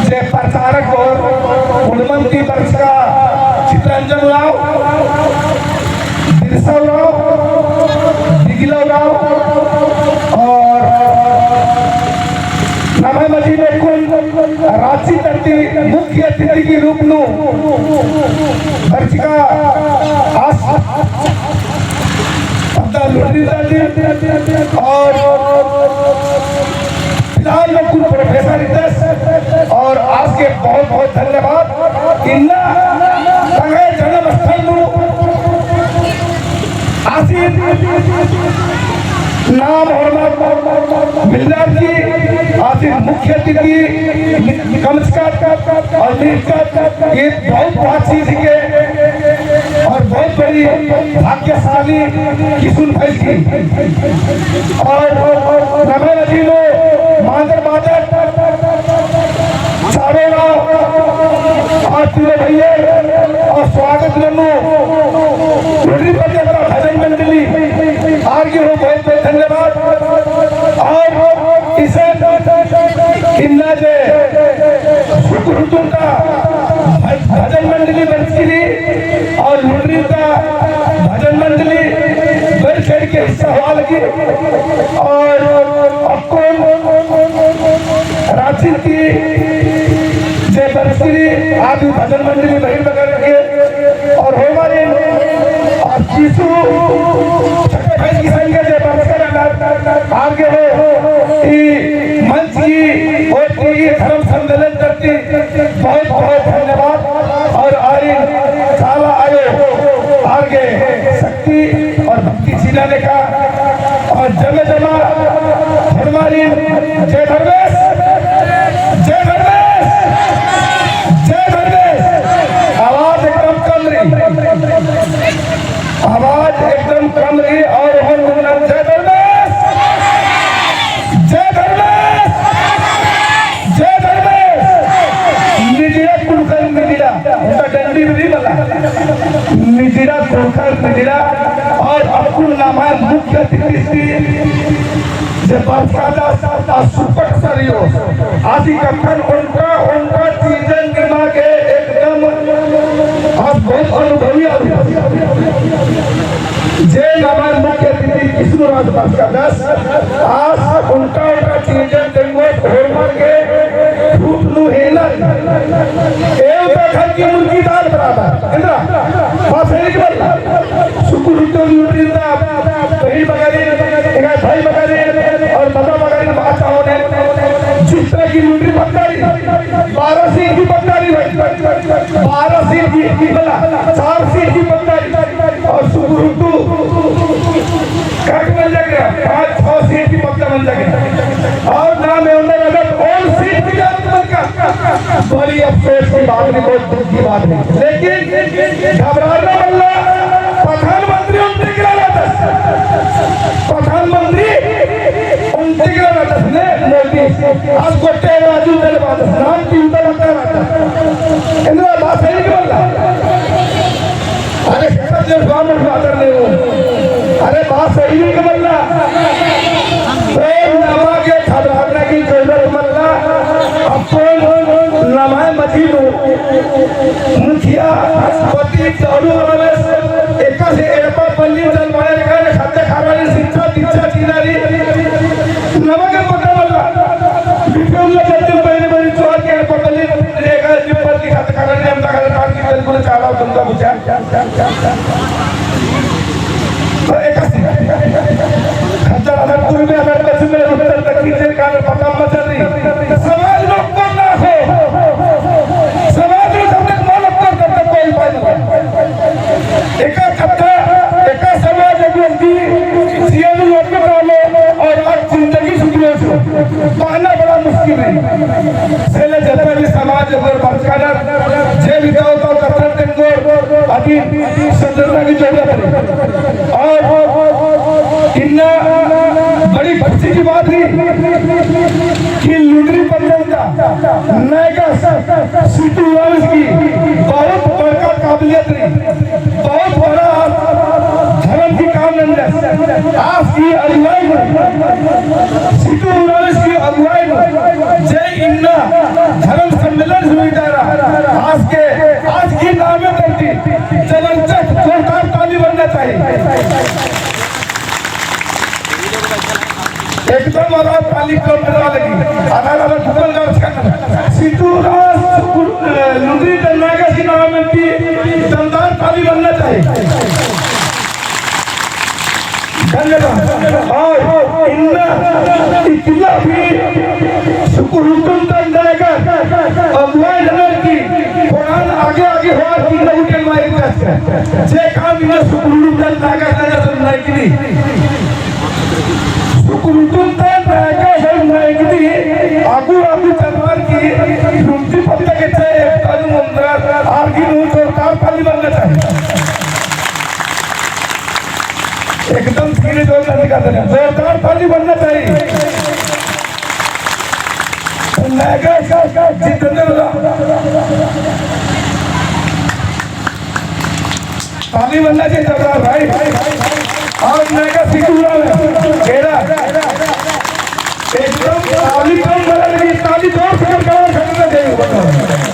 जे प्रचारक और उन्नति वर्ष का चित्रंजन राव, बिरसव राव, दिगिलव राव और नवे मजी में कुल रांची तटी मुख्य अतिथि के रूप में वर्ष का और फिलहाल में कुल प्रोफेसर रितेश और आज के बहुत बहुत धन्यवाद इन्ना संगे जन्म स्थल आसिफ नाम और मिलदार की आसिफ मुख्य अतिथि कमस्कार और ये बहुत चीज के और बहुत बड़ी भाग्यशाली किशुन भाई की और नवे नदी में मांगर बादल चारों और तीनों भैया और स्वागत नन्नू भजन मंडली आगे हो बहुत बहुत धन्यवाद और इसे इन्ना जे सुकृतों का भजन मंडली बंसरी और लुंडरी का भजन मंडली बंसरी के हिस्सा हुआ लगी और आपको रांची की जे बंसरी आदि भजन मंडली बहिर वगैरह के और हमारे और चीसू छठे भाई की संख्या जे बंसर आगे हो मंच की और धर्म सम्मेलन करती बहुत बहुत धन्यवाद और आगे साला आयो आगे शक्ति और भक्ति चिल्लाने का और जगह जमा हमारी जय धर्मेश जय धर्मेश जय धर्मेश आवाज एकदम कम रही आवाज एकदम कम रही और हम जय धर्मेश जय धर्मेश जय धर्मेश निजिरा कुलकर निजिरा उनका डंडी भी बला निजिरा कुलकर निजिरा और अकुल नामा मुख्य अतिथि जब बादशाह सुपट सरियो आदि कथन उनका चीजन दिमाग के एकदम आज बहुत अनुभवी जय नामा मुख्य अतिथि किशोर राज बादशाह आज उनका चीजन दिमाग होमर के रूप नु हेला एवं घर की मुर्गी दाल बराबर इंद्रा बात है कि बोल शुक्र तो न्यूट्रिएंट कहीं बगारी एक भाई बगारी और मजा बगारी बात होने जिस तरह की न्यूट्री बगारी 12 सीट की बगारी भाई 12 सीट की बला 4 सीट की बगारी और शुक्र तो कट मिल जाएगा 5-6 सीट की बगारी मिल जाएगी और नाम है उन्हें अगर ऑल सीट की बड़ी अफसोस की बात नहीं बहुत दुख की बात नहीं लेकिन घबराना वाला प्रधानमंत्री उनसे गिरा जाता प्रधानमंत्री उनसे गिरा जाता ने मोदी आज गोटे राजू दल बात नाम की उधर बता रहा इंद्रा बात है कि बोला अरे जो स्वामी फादर ने वो अरे बात सही है कि बोला प्रेम नामा के घबराने की जरूरत मल्ला अपन नमाय मजीनो मुखिया पति चालू रमेश एक से एक पल्ली जल मारे का खाते खाने शिक्षा दीक्षा चीनारी नमक पता वाला बिल्कुल जल्दी पहले बड़ी चोर के पल्ली लेगा जिपर की खाते खाने हम तक काट की बिल्कुल चाला तुमका पूछा तो एक हजार पूर्व में हमारे पश्चिम में उत्तर दक्षिण से कान पता मत रही समाज लोग को ना हो समाज लोग हमने मालूम करते कोई पाई एक कथा एक समाज एक व्यक्ति जीवन लोग के डालो और आज जिंदगी सुखी हो पाना बड़ा मुश्किल है सेले जब भी समाज और बचकाना जे बिताओ तो करते को अभी संदर्भ की जरूरत है और इन्ना बड़ी भक्ति की बात है कि लुंडरी पंचायत नएगा सिटी वाइज की बहुत बड़ा काबिलियत रही बहुत बड़ा धर्म की काम नहीं आज की अगुवाई सीटू उरावस की अगुवाई जय इन्ना धर्म सम्मेलन हुई आज की नामे करती जबरदस्त जोरदार ताली बनना चाहिए एकदम और ताली कम करवा लगी आधा आधा डबल डांस करना सीटू लुंगरी नागा की नामे की दमदार ताली बनना चाहिए धन्यवाद और इतना भी सुकुरुतुम तंदाएगा अगुवाई नगर की कुरान आगे आगे हुआ कि लोग के मारे जाते जे काम इन्हें सुकुरुतुम तंदाएगा नजर सुनाई की नहीं सुकुरुतुम तंदाएगा सुनाई की नहीं आगू आगू चलवार की रुचि पत्ता के चाहे तालु मंदर आगे नूच और तार ताली बनना चाहिए एकदम धीरे जोरदार ताली बनना चाहिए ताली बनना चाहिए जोरदार भाई और नैगा सिकुड़ा घेरा एकदम ताली कम बना लगी ताली जोर से करना चाहिए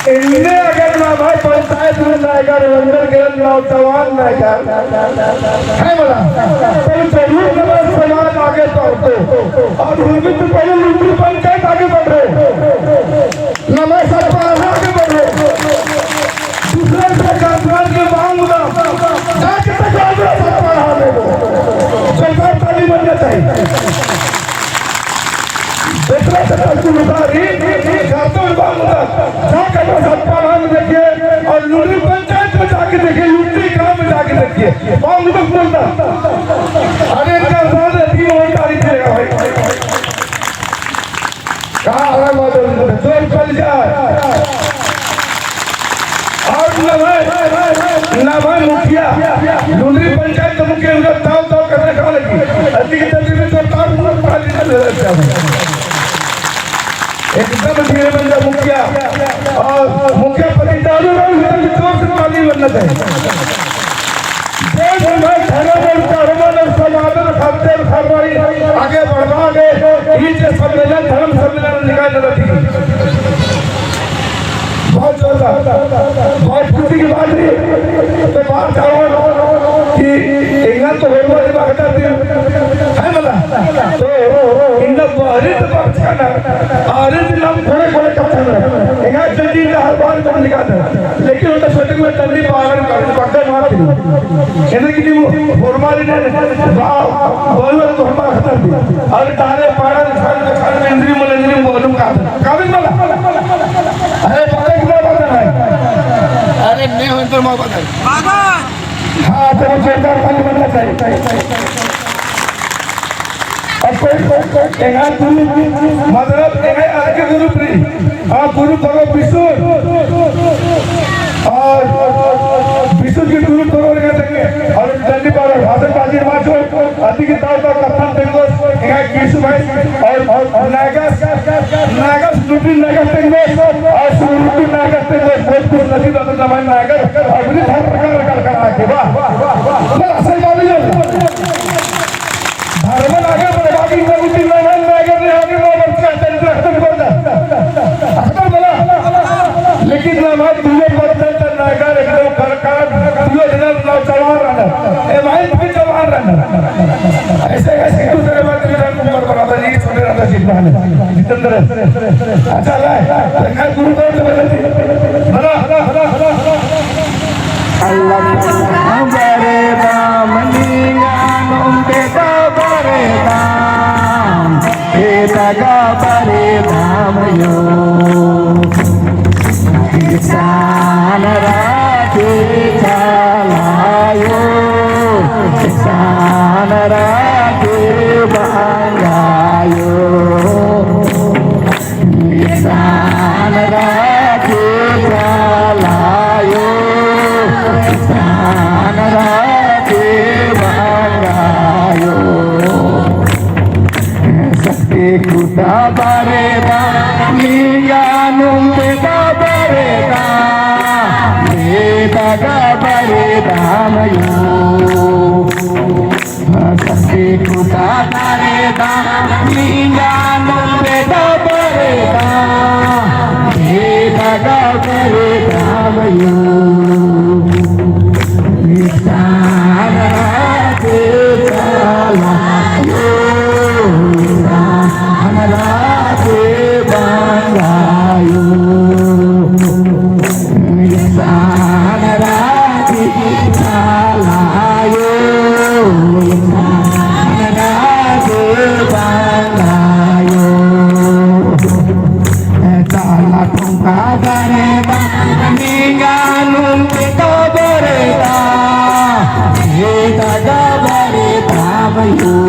इनने अगर ना भाई पंचायत में नायकर रंजन गिरन नौजवान नायकर है बोला तो जरूर नगर समाज आगे बढ़ते और उनकी तो पहले लुंगी पंचायत आगे बढ़ रहे नमः सरकार आगे बढ़ रहे दूसरे सरकार के मांग जाके सरकार सरकार ताली बनना चाहिए दूसरा सरकार की उतारी जाते हुए मांग जाकर देखिए और लुंगी पंचायत में जाके देखिए लुंगी गांव में जाके देखिए मांग तक बोलता अरे इनका साथ रहती है वही तारीख चलेगा भाई कहा है माधव जोर चल जाए और ना भाई मुखिया लुंगी पंचायत के मुखिया उनका ताव ताव करने का लगी अधिक जल्दी में तो ताव एकदम धीरे बन जाए मुखिया और मुखिया पति चालू जोर से ताली बनना चाहिए आगे बढ़वा गए सम्मेलन धर्म सम्मेलन निकाल रही बहुत जोरदार बहुत खुशी की बात रही तो बात चाहो कि इंग्लैंड तो है मला तो इंग्लैंड हरित पक्षाना हरित नाम थोड़े थोड़े कप्तान इंग्लैंड जल्दी हर बार तो निकालते लेकिन उनका शूटिंग में जल्दी पागल पकड़ मार दी इधर की वो फॉर्माली ने बोल तो हम खत्म थी और तारे पाड़ा खान में इंद्री बोलूं का काबिल मला अरे पारे की बात है अरे नहीं हो तो मां बात हाँ तो सरकार पानी बनना चाहिए अब कोई मतलब आगे गुरु आप गुरु करो विष्णु और विष्णु की गुरु करो देंगे और जल्दी पर भाषण बाजी माचो अति की ताव का कप्तान देंगे कृष्ण भाई और नागस लुटी नागस देंगे और सुरुटी नागस देंगे भोजपुर नदी का जमाना नागर अभी हर प्रकार का आगे वाह मैं असल बात नहीं धर्म आगे बढ़े बाकी लुटी नागस नागर ने आगे बाबर का चरित्र खत्म बोला लेकिन हमारे दूसरे बच्चे तो नागर एकदम करकार दूसरे दिन नौजवान रहना ए भाई भी जवान रहना ऐसे ऐसे दूसरे बात में उम्र बराबर ही छोटे रहता जितना है जितेंद्र अच्छा लाए देखा गुरु को तो बना अल्लाह बरे दाम निगानों पे बरे दाम हे तगा बरे दाम यो किसान राखे चलायो किसान राखे बांगायो किसान राखे चलायो किसान राखे बांगायो सत्य कुटा बारे दानियानुं बेटा बारे दाम बेटा बारे दाम यो berita Ninganung beda berita Beda berita bayu Nisana kita layu Nisana kita banggayu Nisana kita layu Ninganung kita berita kita berita bayu